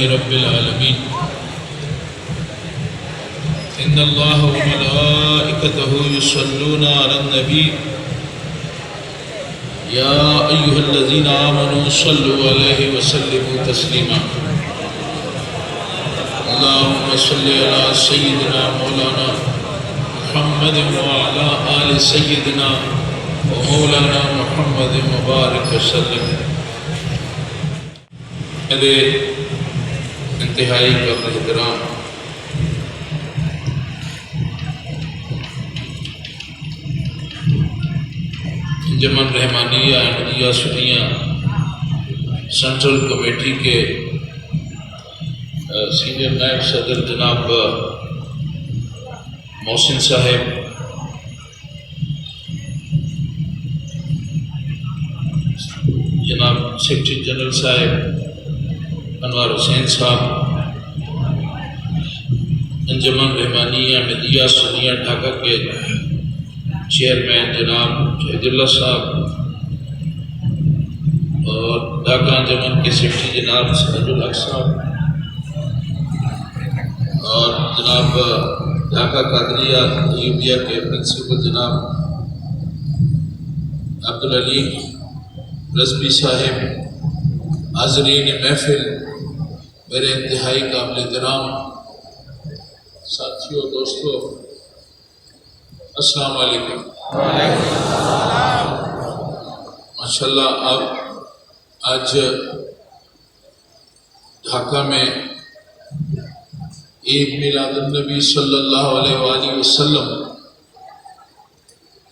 رب العالمين إن الله وملائكته يصلون على النبي يا أيها الذين آمنوا صلوا عليه وسلموا تسليما اللهم صل على سيدنا مولانا محمد وعلى آل سيدنا ومولانا محمد مبارك وسلم. میرے انتہائی قدر احترام انجمن رحمانیہ احمدیہ سنیہ سینٹرل کمیٹی کے سینئر نائب صدر جناب محسن صاحب، جناب سیکرٹری جنرل صاحب انوار حسین صاحب، انجمن رحمانیہ احمدیہ سنیہ ڈھاکہ کے چیئرمین جناب شہید اللہ صاحب اور ڈھاکہ انجمن کے سیکرٹری جناب سراج الحق صاحب اور جناب ڈھاکہ قادریہ ایوبیہ کے پرنسپل جناب عبدالعلی رضوی صاحب، حاضرین محفل، میرے انتہائی قابل احترام ساتھیوں دوستوں، السلام علیکم. ماشاءاللہ آپ آج ڈھاکہ میں عید میلاد النبی صلی اللہ علیہ وآلہ وسلم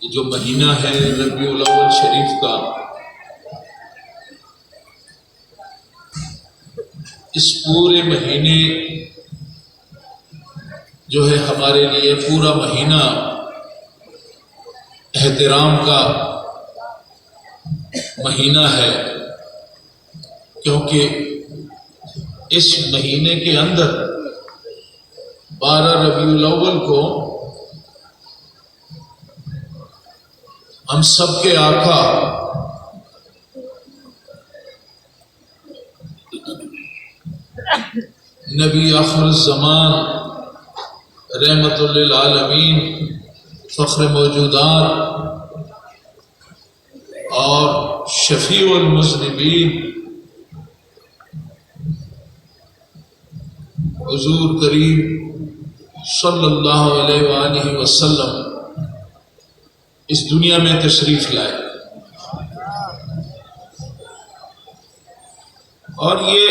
یہ جو مہینہ ہے ربیع الاول شریف کا، اس پورے مہینے جو ہے ہمارے لیے پورا مہینہ احترام کا مہینہ ہے، کیونکہ اس مہینے کے اندر 12 ربیع الاول کو ہم سب کے آقا نبی آخر الزمان رحمت للعالمین فخر موجودات اور شفیع المذنبین حضور کریم صلی اللہ علیہ وآلہ وسلم اس دنیا میں تشریف لائے، اور یہ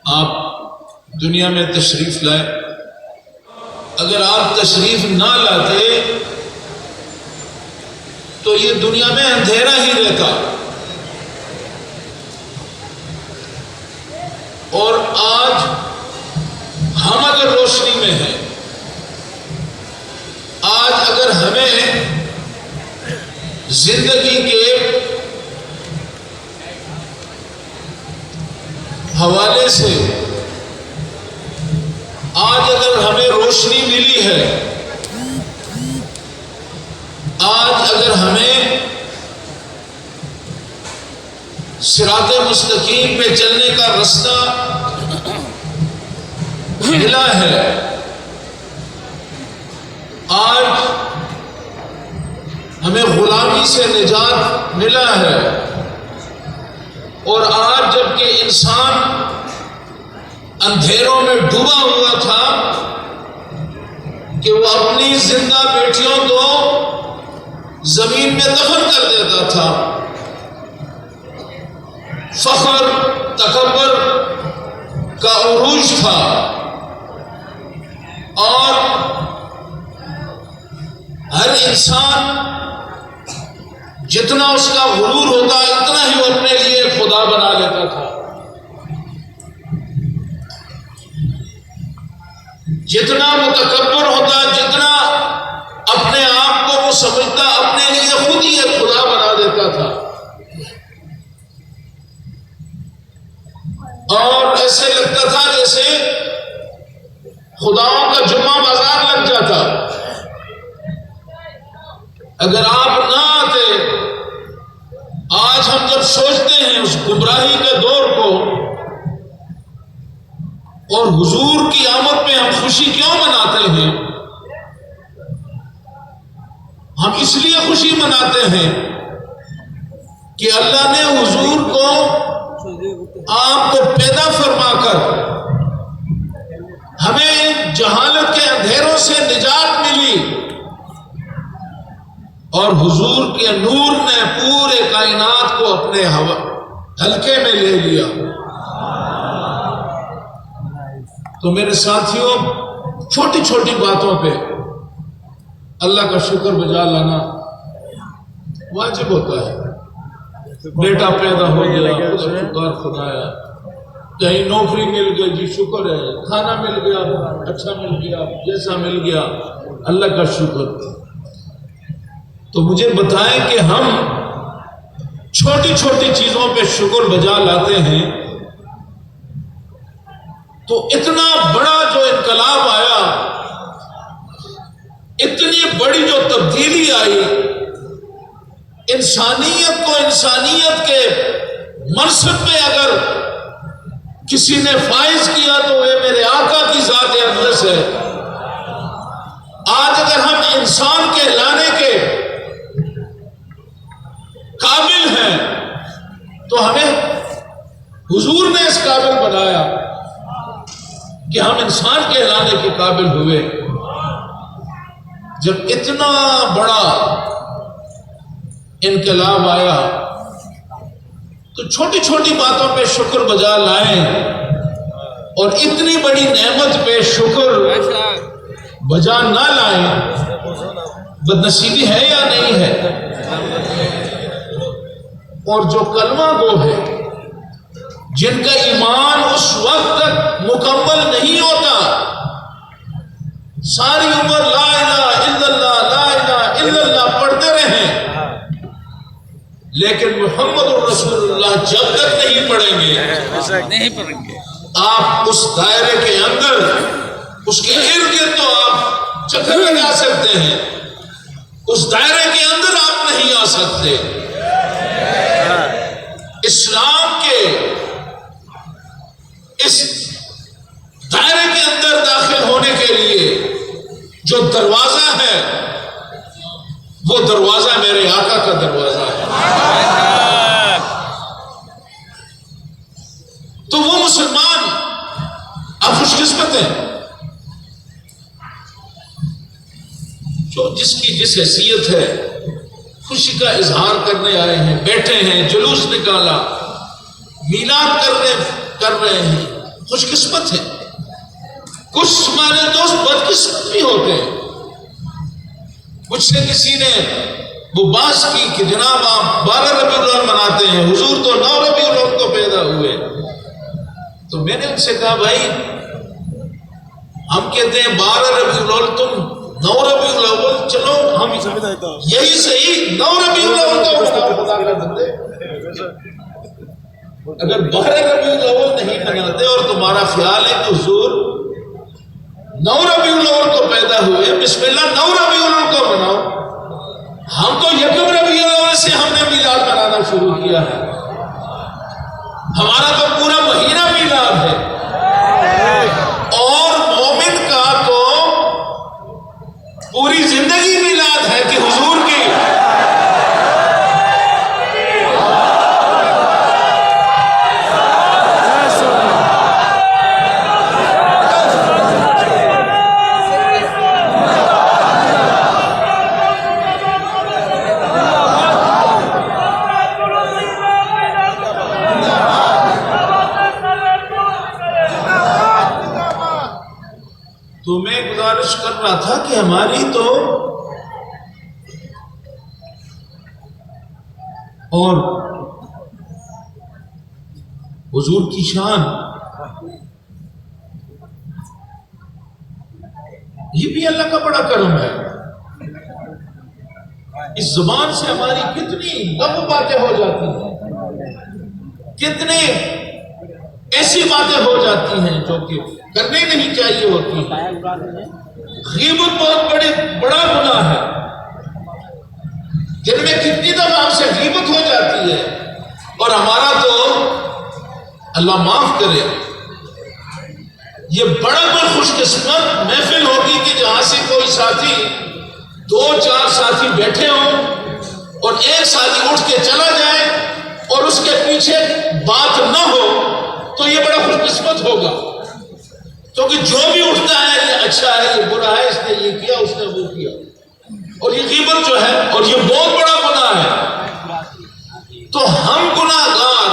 آپ دنیا میں تشریف لائے. اگر آپ تشریف نہ لاتے تو یہ دنیا میں اندھیرا ہی رہتا، اور آج ہم اگر روشنی میں ہیں، آج اگر ہمیں زندگی کے حوالے سے آج اگر ہمیں روشنی ملی ہے، آج اگر ہمیں صراط مستقیم پہ چلنے کا رستہ ملا ہے، آج ہمیں غلامی سے نجات ملا ہے، اور آج جب کہ انسان اندھیروں میں ڈوبا ہوا تھا کہ وہ اپنی زندہ بیٹیوں کو زمین میں دفن کر دیتا تھا، فخر تکبر کا عروج تھا، اور ہر انسان جتنا اس کا غرور ہوتا اتنا ہی وہ اپنے لیے خدا بنا لیتا تھا، جتنا متکبر ہوتا، جتنا اپنے آپ کو وہ سمجھتا اپنے لیے خود ہی ایک خدا بنا دیتا تھا، اور ایسے لگتا تھا جیسے خداؤں کا جمعہ بازار لگ جاتا. اگر آپ نہ آتے سوچتے ہیں اس گمراہی کے دور کو، اور حضور کی آمد پہ ہم خوشی کیوں مناتے ہیں؟ ہم اس لیے خوشی مناتے ہیں کہ اللہ نے حضور کو، آپ کو پیدا فرما کر ہمیں جہالت کے اندھیروں سے نجات ملی، اور حضور کے نور نے پورے کائنات کو اپنے حلقے میں لے لیا۔ تو میرے ساتھیوں، چھوٹی چھوٹی باتوں پہ اللہ کا شکر بجا لانا واجب ہوتا ہے۔ بیٹا پیدا ہو گیا، شکر خدایا، کہیں نوکری مل گئی جی شکر ہے، کھانا مل گیا اچھا مل گیا، جیسا مل گیا اللہ کا شکر۔ تو مجھے بتائیں کہ ہم چھوٹی چھوٹی چیزوں پہ شکر بجا لاتے ہیں تو اتنا بڑا جو انقلاب آیا، اتنی بڑی جو تبدیلی آئی، انسانیت کو انسانیت کے منصب پہ اگر کسی نے فائز کیا تو وہ میرے آقا کی ذات اقدس ہے۔ آج اگر ہم انسان کہلانے کے قابل ہیں تو ہمیں حضور نے اس قابل بنایا کہ ہم انسان کہلانے کے قابل ہوئے۔ جب اتنا بڑا انقلاب آیا تو چھوٹی چھوٹی باتوں پہ شکر بجا لائیں، اور اتنی بڑی نعمت پہ شکر بجا نہ لائیں، بدنصیبی ہے یا نہیں ہے؟ اور جو کلمہ گو ہے، جن کا ایمان اس وقت تک مکمل نہیں ہوتا، ساری عمر لا الہ الا اللہ لا الہ الا اللہ پڑھتے رہیں، لیکن محمد الرسول اللہ جب تک نہیں پڑھیں گے، آپ اس دائرے کے اندر، اس کے ارد گرد تو آپ چکر لگا سکتے ہیں، اس دائرے کے اندر آپ نہیں آ سکتے۔ اسلام کے اس دائرے کے اندر داخل ہونے کے لیے جو دروازہ ہے، وہ دروازہ میرے آقا کا دروازہ ہے۔ تو وہ مسلمان آپ خوش قسمت ہیں جو جس کی جس حیثیت ہے خوشی کا اظہار کرنے آئے ہیں، بیٹھے ہیں، جلوس نکالا، میلاد کر رہے ہیں، خوش قسمت ہیں۔ کچھ ہمارے دوست بدقسمت بھی ہوتے ہیں، مجھ سے کسی نے وہ بات کی کہ جناب آپ 12 ربیع الاول مناتے ہیں، حضور تو 9 ربیع الاول کو پیدا ہوئے۔ تو میں نے ان سے کہا بھائی ہم کہتے ہیں 12 ربیع الاول، تم 9 ربیع الاول، چلو ہم یہی صحیح 9 ربیع الاول کو مناؤ خدا کا بندے۔ اگر 12 ربیع الاول نہیں مناتے اور تمہارا خیال ہے کہ حضور 9 ربیع الاول کو پیدا ہوئے، بسم اللہ 9 ربیع الاول کو مناؤ۔ ہم تو 1 ربیع الاول سے ہم نے میلاد منانا شروع کیا ہے، ہمارا تو پورا مہینہ میلاد ہے۔ اور مومن کا تو پوری زندگی میلاد ہے کہ حضور کی تو میں گزارش کر رہا تھا کہ ہماری تو اور حضور کی شان، یہ بھی اللہ کا بڑا کرم ہے۔ اس زبان سے ہماری کتنی غلط باتیں ہو جاتی ہیں، کتنے ایسی باتیں ہو جاتی ہیں جو کہ کرنی نہیں چاہیے ہوتی ہیں۔ غیبت بہت بڑا گناہ ہے، جن میں کتنی دفعہ ہم سے غیبت ہو جاتی ہے، اور ہمارا تو اللہ معاف کرے یہ بڑا کوئی خوش قسمت محفل ہوگی کہ جہاں سے کوئی ساتھی 2-4 ساتھی بیٹھے ہوں اور ایک ساتھی اٹھ کے چلا جائے اور اس کے پیچھے بات نہ ہو تو یہ بڑا خوش قسمت ہوگا. کیونکہ جو بھی اٹھتا ہے یہ اچھا ہے، یہ برا ہے، اس نے یہ کیا، اس نے وہ کیا، اور یہ غیبت جو ہے اور یہ بہت بڑا گناہ ہے. تو ہم گناہگار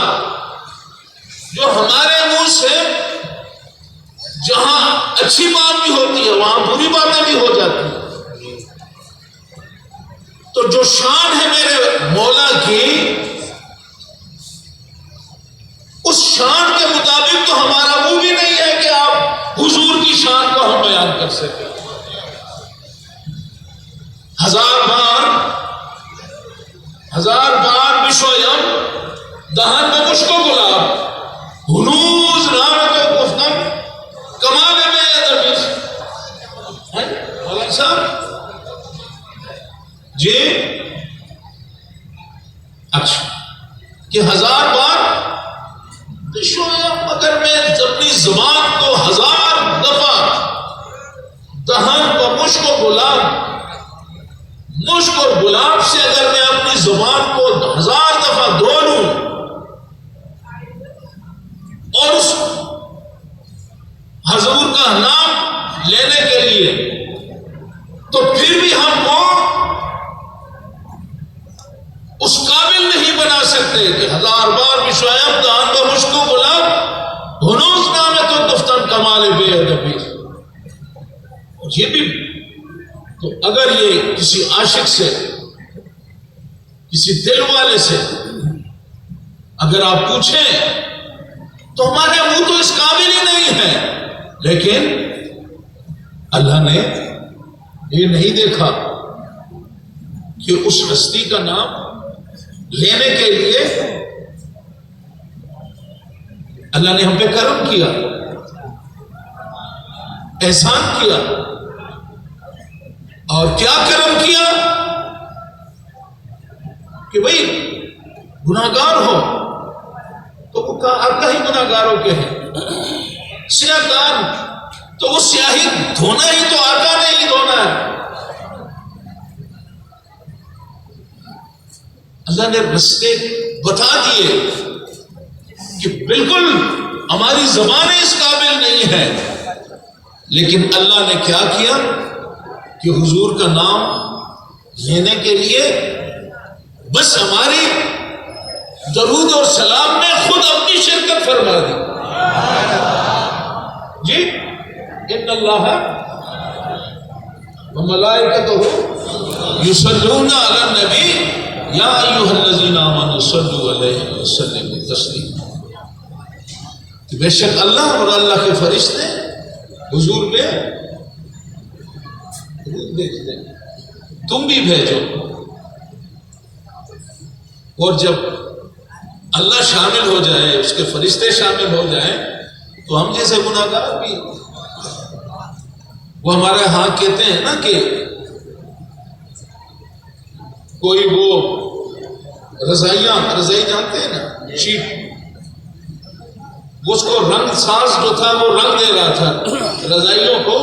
جو ہمارے منہ سے جہاں اچھی بات بھی ہوتی ہے وہاں بری باتیں بھی ہو جاتی ہیں. تو جو شان ہے میرے مولا کی، اس شان کے مطابق تو ہمارا منہ بھی نہیں ہے کہ آپ حضور کی شان کو ہم بیان کر سکیں. 1000 بار بشویم دہن میں مشکو گلاب ہنوز نام کو گفتم کمال میں ادبیس. مولانا صاحب جی اچھا کہ 1000 بار مگر میں اپنی زبان کو 1000 دفعہ دہن کو مشک و گلاب، مشک اور گلاب سے اگر میں اپنی زبان کو 1000 دفعہ دھو لوں اور اس حضور کا نام لینے کے لیے، تو پھر بھی ہم کو اس قابل نہیں بنا سکتے کہ 1000 بار بھی شعیب دہن کا مشک و گلاب ہنوز نام ہے تو گفتن کمال بے ادبی. یہ بھی تو اگر یہ کسی عاشق سے، کسی دل والے سے اگر آپ پوچھیں تو ہمارے منہ تو اس قابل ہی نہیں ہے. لیکن اللہ نے یہ نہیں دیکھا کہ اس ہستی کا نام لینے کے لیے اللہ نے ہم پہ کرم کیا، احسان کیا. اور کیا کرم کیا کہ بھئی گناہگار ہو تو وہ آقا ہی گناہگاروں کے ہیں. سیاہ کار تو وہ سیاہی دھونا ہی تو آقا نے ہی دھونا ہے. اللہ نے رستے بتا دیے کہ بالکل ہماری زبانیں اس قابل نہیں ہے، لیکن اللہ نے کیا کیا کہ حضور کا نام لینے کے لیے بس ہماری درود اور سلام میں خود اپنی شرکت فرما دی. جی ان اللہ وملائکتہ یصلون علی النبی یا ایھا الذین آمنوا صلوا علیہ وسلموا تسلیما. کہ بے شک اللہ اور اللہ کے فرشتے حضور پہ بھیجتے ہیں، تم بھی بھیجو. اور جب اللہ شامل ہو جائے، اس کے فرشتے شامل ہو جائیں تو ہم جیسے گناہگار بھی، وہ ہمارے ہاں کہتے ہیں نا کہ کوئی وہ رضائی جانتے ہیں نا، شیٹ، اس کو رنگ ساز جو تھا وہ رنگ دے رہا تھا رضائیوں کو،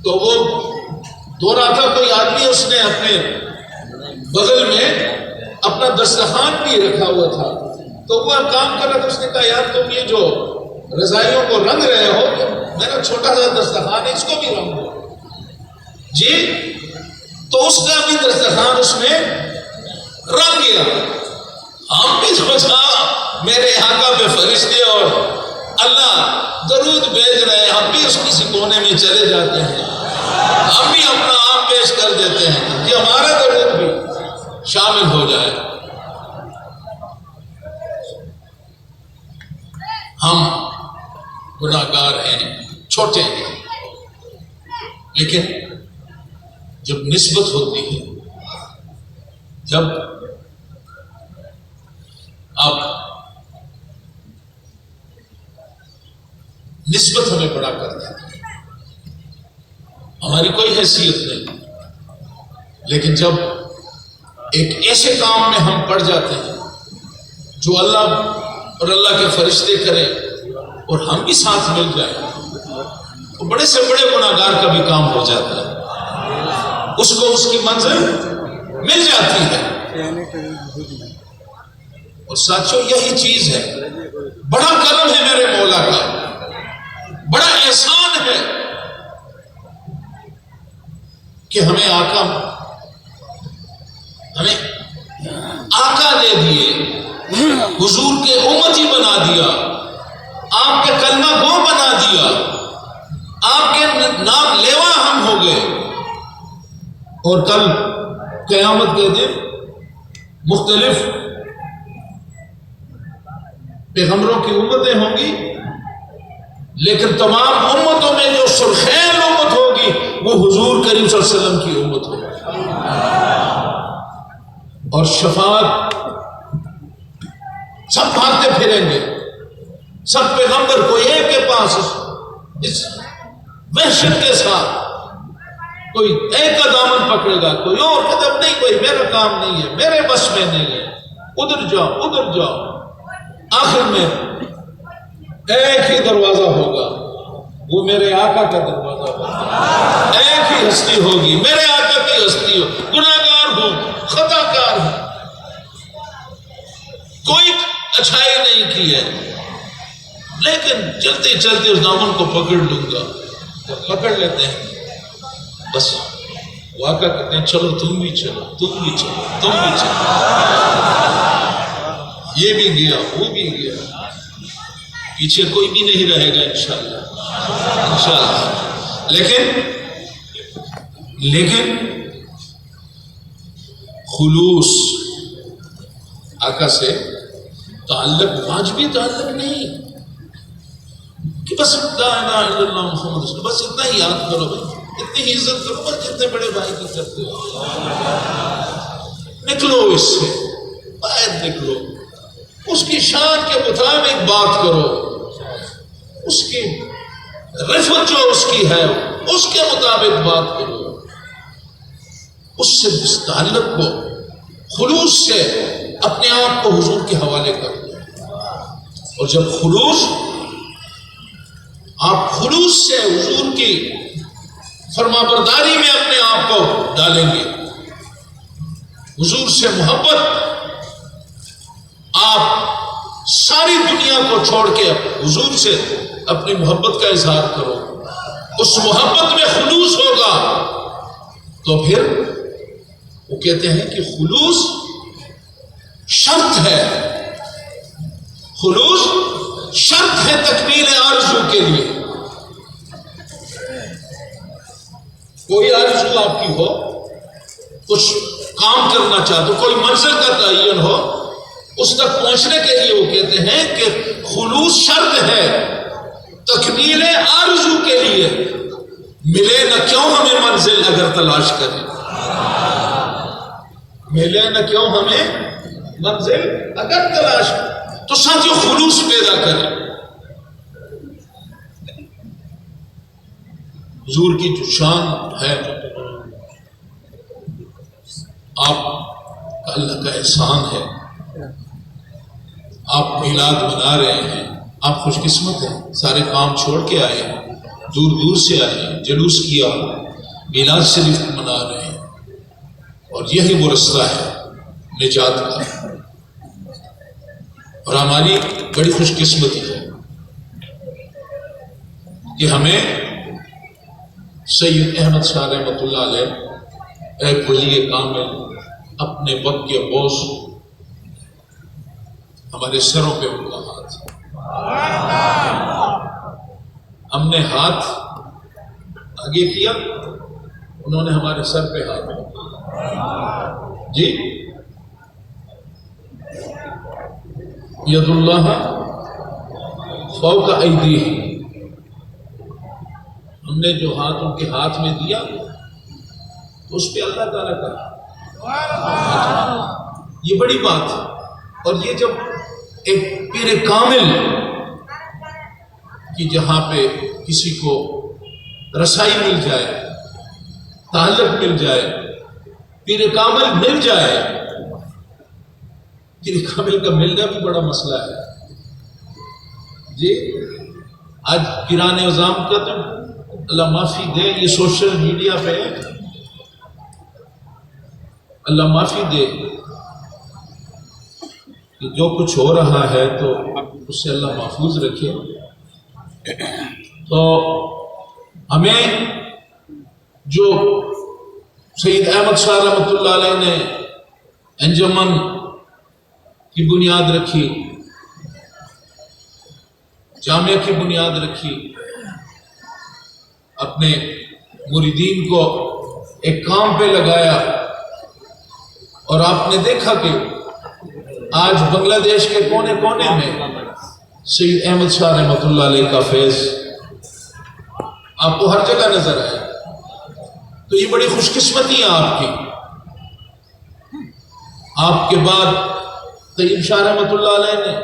تو وہ دھو رہا تھا کوئی آدمی، اس نے اپنے بغل میں اپنا دسترخوان بھی رکھا ہوا تھا، تو وہ کام کر رہا تھا. اس نے کہا یار تم یہ جو رضائیوں کو رنگ رہے ہو، میرا چھوٹا سا دسترخوان ہے اس کو بھی رنگ دو. جی تو اس کا بھی دسترخوان اس میں رنگ گیا. ہم بھی سوچا میرے آقا پہ فرشتے اور اللہ درود بھیج رہے ہیں، ہم بھی اس کسی کونے میں چلے جاتے ہیں، ہم بھی اپنا آپ پیش کر دیتے ہیں کہ ہمارا درود بھی شامل ہو جائے. ہم گناہگار ہیں، چھوٹے ہیں، لیکن جب نسبت ہوتی ہے، جب آپ نسبت ہمیں بڑا کر دیتے ہیں، ہماری کوئی حیثیت نہیں، لیکن جب ایک ایسے کام میں ہم پڑ جاتے ہیں جو اللہ اور اللہ کے فرشتے کریں اور ہم بھی ساتھ مل جائیں تو بڑے سے بڑے گناہگار کا بھی کام ہو جاتا ہے، اس کو اس کی منزل مل جاتی ہے۔ اور ساتھیوں یہی چیز ہے، بڑا کرم ہے میرے مولا کا، بڑا احسان ہے کہ ہمیں آقا دے دیے، حضور کے امتی بنا دیا، آپ کے کلمہ گو بنا دیا، آپ کے نام لیوا ہم ہو گئے، اور کل قیامت کے دن مختلف پیغمبروں کی امتیں ہوں گی، لیکن تمام امتوں میں جو سرخیل امت ہوگی وہ حضور کریم صلی اللہ علیہ وسلم کی امت ہوگی، اور شفاعت سب بھاگتے پھریں گے، سب پیغمبر کوئی ایک کے پاس اس وحشت کے ساتھ کوئی ایک کا دامن پکڑے گا، کوئی اور کہتا نہیں، کوئی میرا کام نہیں ہے، میرے بس میں نہیں ہے، ادھر جاؤ ادھر جاؤ۔ آخر میں ایک ہی دروازہ ہوگا، وہ میرے آقا کا دروازہ ہوگا، ایک ہی ہستی ہوگی، میرے آقا کی ہستی ہو، گناہگار ہوں، خطا کار ہوں، کوئی اچھائی نہیں کی ہے، لیکن چلتے چلتے اس دامن کو پکڑ لوں گا، تو پکڑ لیتے ہیں، بس وہ آقا کہتے ہیں چلو تم بھی چلو، تم بھی چلو، تم بھی چلو، یہ بھی گیا وہ بھی گیا، پیچھے کوئی بھی نہیں رہے گا انشاءاللہ، انشاءاللہ۔ لیکن خلوص آقا سے تعلق واجبی تعلق نہیں کہ بس لا الہ الا اللہ محمد رسول اللہ، بس اتنا ہی یاد کرو، اتنی ہی عزت کرو، بس کتنے بڑے بھائی کی کرتے ہو، نکلو اس سے باہر، نکلو، اس کی شان کے مطابق بات کرو، اس کی رفعت جو اس کی ہے اس کے مطابق بات کرو، اس سے اس تعلق کو خلوص سے اپنے آپ کو حضور کے حوالے کر دو، اور جب آپ خلوص سے حضور کی فرمانبرداری میں اپنے آپ کو ڈالیں گے، حضور سے محبت، آپ ساری دنیا کو چھوڑ کے حضور سے اپنی محبت کا اظہار کرو، اس محبت میں خلوص ہوگا تو پھر وہ کہتے ہیں کہ خلوص شرط ہے، خلوص شرط ہے تکمیل آرزو کے لیے۔ کوئی آرزو آپ کی ہو، کچھ کام کرنا چاہتے ہو، کوئی منزل کا تعین ہو، اس تک پہنچنے کے لیے وہ کہتے ہیں کہ خلوص شرط ہے تکمیل آرزو کے لیے، ملے نہ کیوں ہمیں منزل اگر تلاش کریں، ملے نہ کیوں ہمیں منزل اگر تلاش کریں، تو ساتھیوں خلوص پیدا کریں۔ حضور کی جو شان ہے، آپ کا اللہ کا احسان ہے، آپ میلاد منا رہے ہیں، آپ خوش قسمت ہیں، سارے کام چھوڑ کے آئے ہیں، دور دور سے آئے ہیں، جلوس کیا، میلاد شریف منا رہے ہیں، اور یہی وہ رستہ ہے نجات کا، اور ہماری بڑی خوش قسمتی ہے کہ ہمیں سید احمد شاہ رحمۃ اللہ علیہ ایک ولی کامل اپنے وقت کے بوس، ہمارے سروں پہ ان کا ہاتھ، ہم نے ہاتھ آگے کیا، انہوں نے ہمارے سر پہ ہاتھ رکھا، جی ید اللہ فوق ایدیہم، ہم نے جو ہاتھ ان کے ہاتھ میں دیا تو اس پہ اللہ تعالیٰ کا، یہ بڑی بات ہے۔ اور یہ جب ایک پیر کامل کہ جہاں پہ کسی کو رسائی مل جائے، تعلق مل جائے، پیر کامل مل جائے، پیر کامل کا ملنا بھی بڑا مسئلہ ہے جی. آج پیران نظام کا تو اللہ معافی دے، یہ سوشل میڈیا پہ اللہ معافی دے کہ جو کچھ ہو رہا ہے تو اس سے اللہ محفوظ رکھے. تو ہمیں جو سید احمد شاہ رحمۃ اللہ علیہ نے انجمن کی بنیاد رکھی، جامعہ کی بنیاد رکھی، اپنے مریدین کو ایک کام پہ لگایا، اور آپ نے دیکھا کہ آج بنگلہ دیش کے کونے کونے میں سید احمد شاہ رحمۃ اللہ علیہ کا فیض آپ کو ہر جگہ نظر آئے. تو یہ بڑی خوش قسمتی ہے آپ کی. آپ کے بعد طیب شاہ رحمۃ اللہ علیہ نے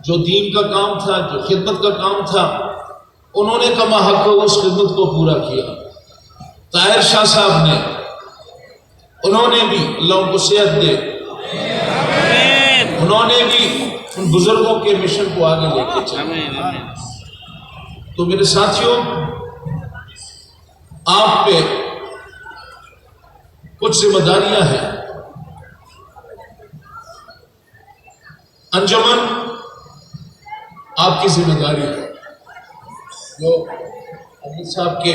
جو دین کا کام تھا، جو خدمت کا کام تھا، انہوں نے کما حق اس خدمت کو پورا کیا. طاہر شاہ صاحب نے، انہوں نے بھی، اللہ ان کو صحت دے، انہوں نے بھی ان بزرگوں کے مشن کو آگے لے کے چلے. تو میرے ساتھیوں، آپ پہ کچھ ذمہ داریاں ہیں. انجمن آپ کی ذمہ داری ہے. جو حضرت صاحب کے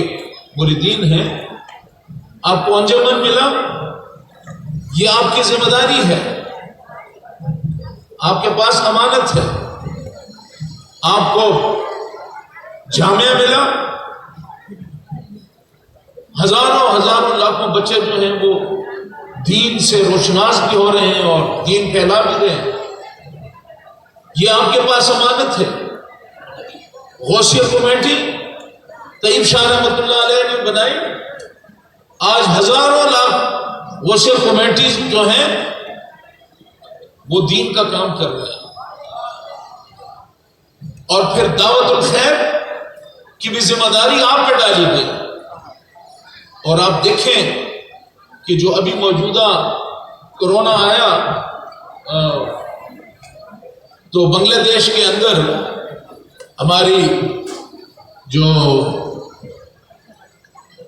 مریدین ہیں، آپ کو انجمن ملا، یہ آپ کی ذمہ داری ہے. آپ کے پاس امانت ہے. آپ کو جامعہ ملا، ہزاروں لاکھوں بچے جو ہیں وہ دین سے روشناس بھی ہو رہے ہیں اور دین پھیلا بھی رہے ہیں. یہ آپ کے پاس امانت ہے. غوثیہ کمیٹی طیب شاہ رحمۃ اللہ علیہ نے بنائی. آج ہزاروں لاکھ غوثیہ کمیٹیز جو ہیں وہ دین کا کام کر رہے ہیں. اور پھر دعوت الخیر کی بھی ذمہ داری آپ پہ ڈالی گئی. اور آپ دیکھیں کہ جو ابھی موجودہ کورونا آیا تو بنگلہ دیش کے اندر ہماری جو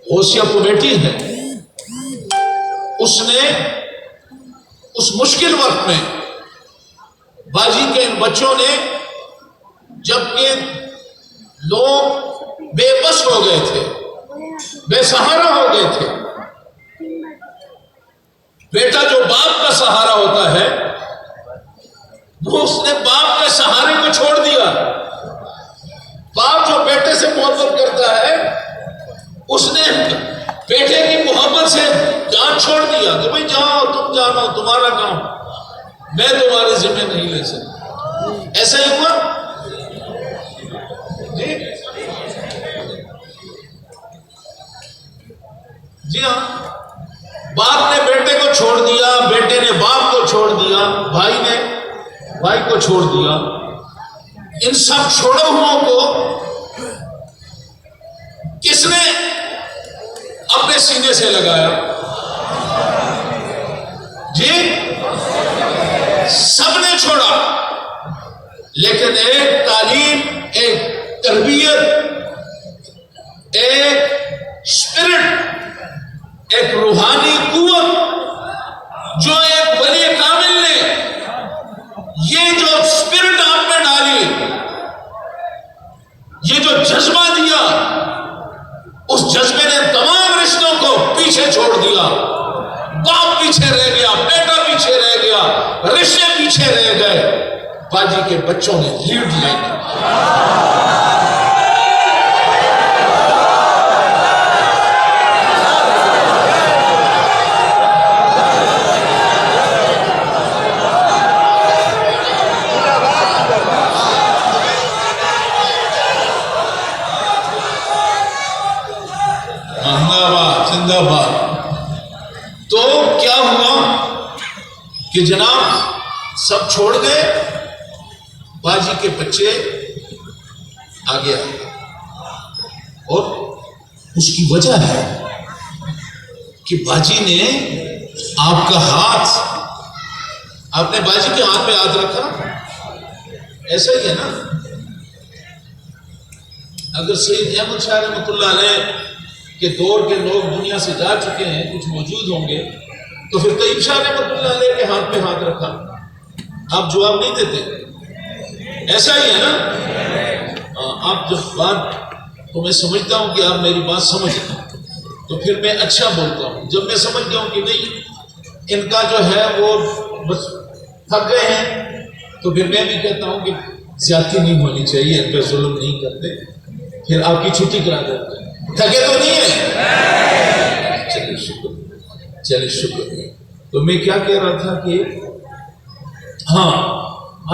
غوثیہ کمیٹی ہے، اس نے اس مشکل وقت میں باجی کے ان بچوں نے، جبکہ لوگ بے بس ہو گئے تھے، بے سہارا ہو گئے تھے. بیٹا جو باپ کا سہارا ہوتا ہے، وہ اس نے باپ کے سہارے کو چھوڑ دیا. باپ جو بیٹے سے محبت کرتا ہے، اس نے بیٹے کی محبت سے جان چھوڑ دیا کہ بھائی جاؤ، تم جانو، تمہارا کام، میں تمہارے ذمہ نہیں لے سکتا. ایسا ہی ہوا جی ہاں. باپ نے بیٹے کو چھوڑ دیا، بیٹے نے باپ کو چھوڑ دیا، بھائی نے بھائی کو چھوڑ دیا. ان سب چھوڑے ہوں کو کس نے اپنے سینے سے لگایا؟ جی سب نے چھوڑا. لیکن ایک تعلیم، ایک تربیت، ایک اسپرٹ، ایک روحانی قوت جو ایک ولی کامل نے یہ جو اسپرٹ آپ میں ڈالی، یہ جو جذبہ دیا، اس جذبے نے تمام رشتوں کو پیچھے چھوڑ دیا. باپ پیچھے رہ گیا، بیٹا پیچھے رہ گیا، رشتے پیچھے رہ گئے. باجی کے بچوں نے لیڈ لے لی. زندہ باد. تو کیا ہوا کہ جناب سب چھوڑ گئے، باجی کے بچے آگے آئے. اور اس کی وجہ ہے کہ باجی نے آپ کا ہاتھ، آپ نے باجی کے ہاتھ پہ ہاتھ رکھا، ایسا ہی ہے نا. اگر سید احمد شاہ رحمۃ اللہ علیہ کے دور کے لوگ دنیا سے جا چکے ہیں، کچھ موجود ہوں گے، تو پھر طیب شاہ رحمۃ اللہ علیہ کے ہاتھ پہ ہاتھ رکھا، آپ جواب نہیں دیتے. ایسا ہی ہے نا. آپ جب بات تو میں سمجھتا ہوں کہ آپ میری بات سمجھ گئے تو پھر میں اچھا بولتا ہوں. جب میں سمجھ گیا ہوں کہ نہیں ان کا جو ہے وہ بس تھک گئے ہیں، تو پھر میں بھی کہتا ہوں کہ زیادتی نہیں ہونی چاہیے، ان پہ ظلم نہیں کرتے، پھر آپ کی چھٹی کرا دیتے ہیں. تھکے تو نہیں ہے؟ چلیے شکر، چلیے شکر. تو میں کیا کہہ رہا تھا کہ ہاں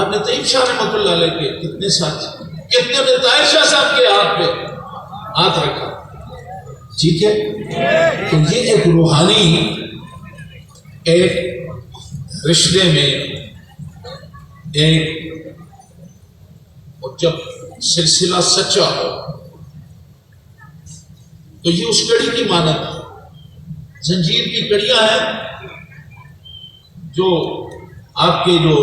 آپ نے طیب شاہ رحمۃ اللہ علیہ کے کتنے ساتھ، کتنے نے طاہر شاہ صاحب کے ہاتھ پہ ہاتھ رکھا. ٹھیک ہے، تو یہ ایک روحانی ایک رشتے میں ایک، اور جب سلسلہ سچا ہو تو یہ اس کڑی کی مانند زنجیر کی کڑیاں ہیں جو آپ کے جو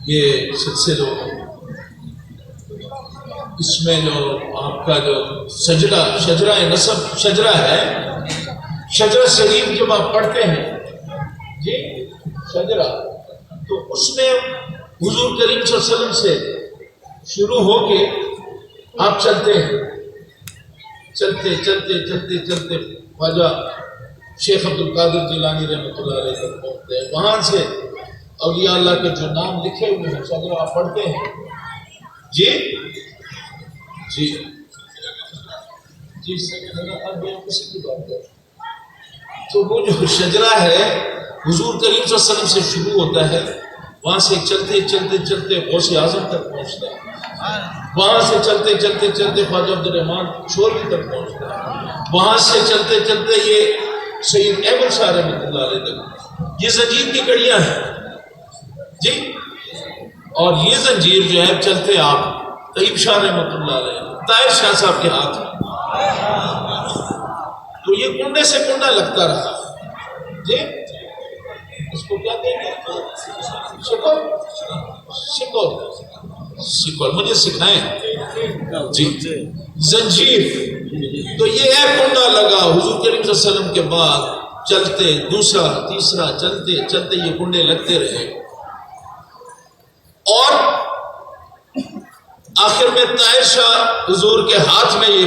یہ سلسلے، اس میں جو آپ کا جو شجرہ نسب شجرہ ہے، شجرہ شریف جب آپ پڑھتے ہیں جی شجرہ، تو اس میں حضور کریم صلی اللہ علیہ وسلم سے شروع ہو کے آپ چلتے ہیں، چلتے چلتے چلتے چلتے خواجہ شیخ عبد القادر جیلانی رحمۃ اللہ علیہ تک پہنچتے ہیں. وہاں سے اولیاء اللہ کے جو نام لکھے ہوئے ہیں شجرہ آپ پڑھتے ہیں جی جی جی کسی کی بات ہے. تو وہ جو شجرہ ہے حضور کریم صلی اللہ علیہ وسلم سے شروع ہوتا ہے، وہاں سے چلتے چلتے چلتے غوث اعظم تک پہنچتا ہے، وہاں سے چلتے چلتے چلتے خواجہ عبد الرحمن شوروی تک پہنچتا ہے، وہاں سے چلتے چلتے یہ سید احمد شاہ رحمۃ اللہ علیہ تک. یہ زنجیر کی کڑیاں ہیں جی. اور یہ زنجیر جو ہے چلتے آپ طیب شاہ رحمۃ اللہ علیہ طاہر شاہ صاحب کے ہاتھ میں، تو یہ کنڈے سے کنڈا لگتا رہا جی. اس کو کیا کہیں گے؟ شکر، شکر، شکر مجھے سکھائیں جی. زنجیر، تو یہ ایک کنڈا لگا حضور کریم صلی اللہ علیہ وسلم کے بعد چلتے دوسرا تیسرا، چلتے چلتے یہ کنڈے لگتے رہے، اور آخر میں طاہر شاہ حضور کے ہاتھ میں یہ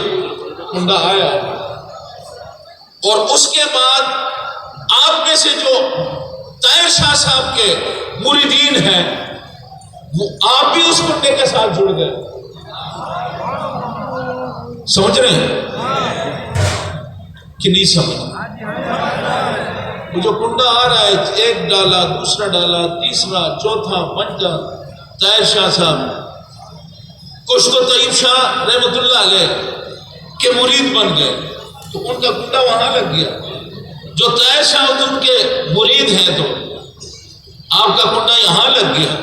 کنڈا آیا. اور اس کے بعد آپ میں سے جو طاہر شاہ صاحب کے مریدین ہیں وہ آپ بھی اس کنڈے کے ساتھ جڑ گئے. سمجھ رہے ہیں کہ نہیں سمجھ؟ وہ جو کنڈا آ رہا ہے، ایک ڈالا، دوسرا ڈالا، تیسرا، چوتھا، پنجا، طاہر شاہ صاحب کچھ تو طیب شاہ رحمۃ اللہ علیہ کے مرید بن گئے، تو ان کا کنڈا وہاں لگ گیا. جو طاہر شاہ ان کے مرید ہیں تو آپ کا کنڈا یہاں لگ گیا.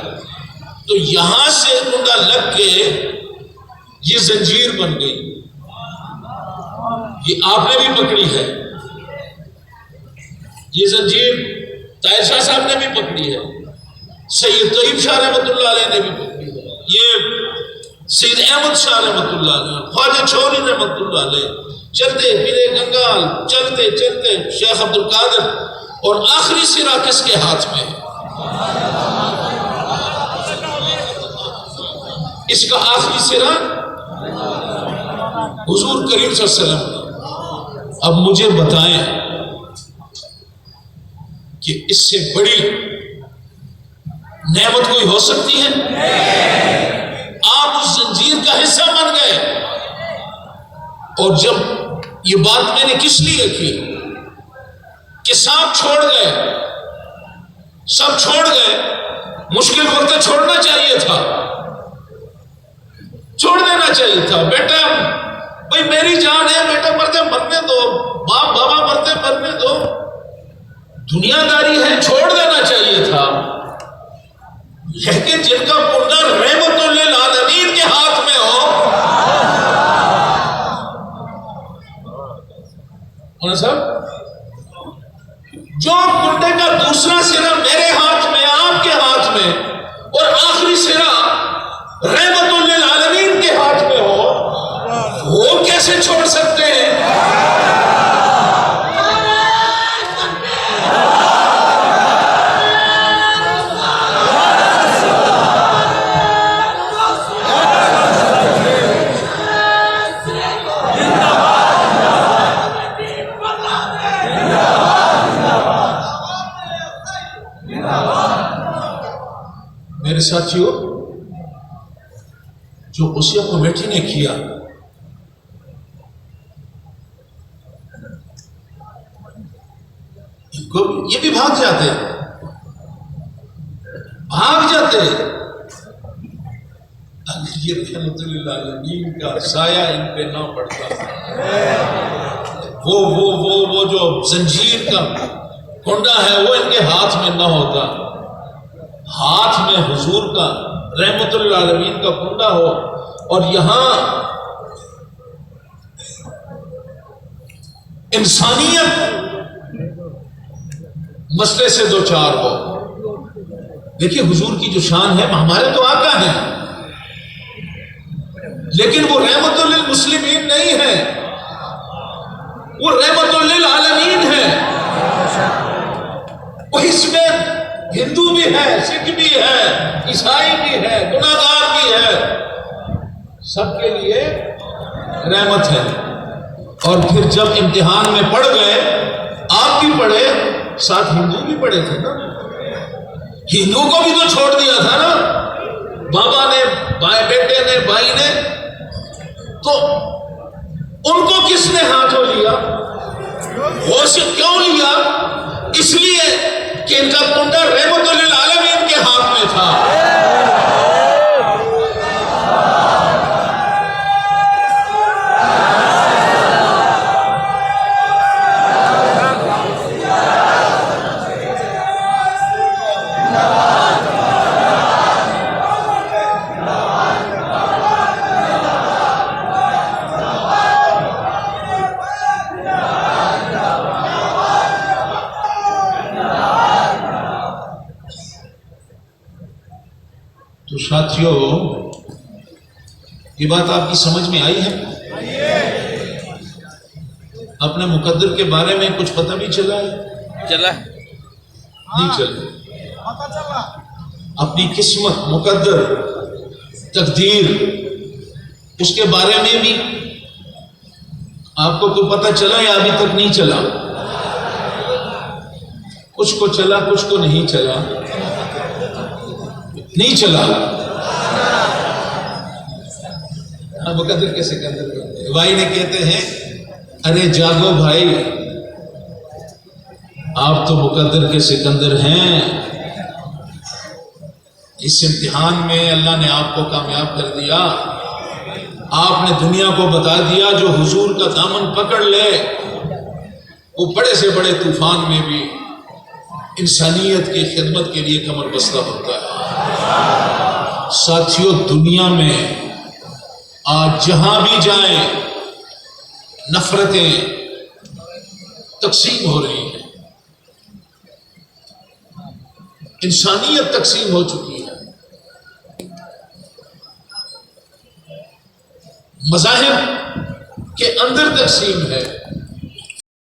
تو یہاں سے کنڈا لگ کے یہ زنجیر بن گئی، یہ آپ نے بھی پکڑی ہے، یہ زنجیر طاہر شاہ صاحب نے بھی پکڑی ہے، سید طیب شاہ رحمۃ اللہ علیہ نے بھی پکڑی ہے، یہ سید احمد شاہ رحمۃ اللہ علیہ، خواجہ چھوری رحمۃ اللہ علیہ، چلتے پھرے گنگال، چلتے چلتے شیخ عبد القادر، اور آخری سرا کس کے ہاتھ میں ہے؟ اس کا آخری سرا حضور کریم صلی اللہ علیہ وسلم. اب مجھے بتائیں کہ اس سے بڑی نعمت کوئی ہو سکتی ہے؟ آپ اس زنجیر کا حصہ بن گئے. اور جب یہ بات میں نے کس لیے کی کہ سب چھوڑ گئے، سب چھوڑ گئے، مشکل وقت چھوڑنا چاہیے تھا، چھوڑ دینا چاہیے تھا. بیٹا بھائی میری جان ہے، بیٹا مرتے مرنے دو، باپ بابا مرتے مرنے دو، دنیا داری ہے، چھوڑ دینا چاہیے تھا. لیکن جن کا کنڈا رحمت للعالمین کے ہاتھ میں ہو، صاحب جو کنڈے کا دوسرا سرا میرے ہاتھ میں، آپ کے ہاتھ میں، اور آخری سرا رحمت للعالمین کے ہاتھ میں ہو، وہ کیسے چھوڑ سکتے ہیں؟ میرے ساتھیوں، جو اسیہ کمیٹی نے کیا، یہ بھی بھاگ جاتے، اگر یہ رحمت للعالمین کا سایہ ان پہ نہ پڑتا، وہ جو زنجیر کا کنڈا ہے وہ ان کے ہاتھ میں نہ ہوتا، ہاتھ میں حضور کا رحمت للعالمین کا کنڈا ہو، اور یہاں انسانیت مسئلے سے دو چار ہو۔ دیکھیے حضور کی جو شان ہے، ہمارے تو آقا ہیں، لیکن وہ رحمت للمسلمین نہیں ہے، وہ رحمت للعالمین ہے۔ وہ اس میں ہندو بھی ہے، سکھ بھی ہے، عیسائی بھی ہے، گناہگار بھی ہے، سب کے لیے رحمت ہے۔ اور پھر جب امتحان میں پڑ گئے، آپ بھی پڑھے، ساتھ ہندو بھی پڑھے تھے نا، ہندو کو بھی تو چھوڑ دیا تھا نا، بابا نے، بیٹے نے، بھائی نے، تو ان کو کس نے ہاتھوں لیا؟ وہ سے کیوں لیا؟ اس لیے کہ ان کا کنڈا رحمت للعالمین کے ہاتھ میں تھا۔ تو ساتھیوں، یہ بات آپ کی سمجھ میں آئی ہے؟ اپنے مقدر کے بارے میں کچھ پتہ بھی چلا ہے؟ چلا نہیں چلا؟ اپنی قسمت، مقدر، تقدیر، اس کے بارے میں بھی آپ کو کوئی پتہ چلا یا ابھی تک نہیں چلا؟ کچھ کو چلا، کچھ کو نہیں چلا، نہیں چلا۔ مقدر کے سکندر بھائی نے کہتے ہیں، ارے جاگو بھائی، آپ تو مقدر کے سکندر ہیں، اس امتحان میں اللہ نے آپ کو کامیاب کر دیا، آپ نے دنیا کو بتا دیا جو حضور کا دامن پکڑ لے وہ بڑے سے بڑے طوفان میں بھی انسانیت کی خدمت کے لیے کمر بستہ ہوتا ہے۔ ساتھیوں، دنیا میں آج جہاں بھی جائیں نفرتیں تقسیم ہو رہی ہیں، انسانیت تقسیم ہو چکی ہے، مذاہب کے اندر تقسیم ہے،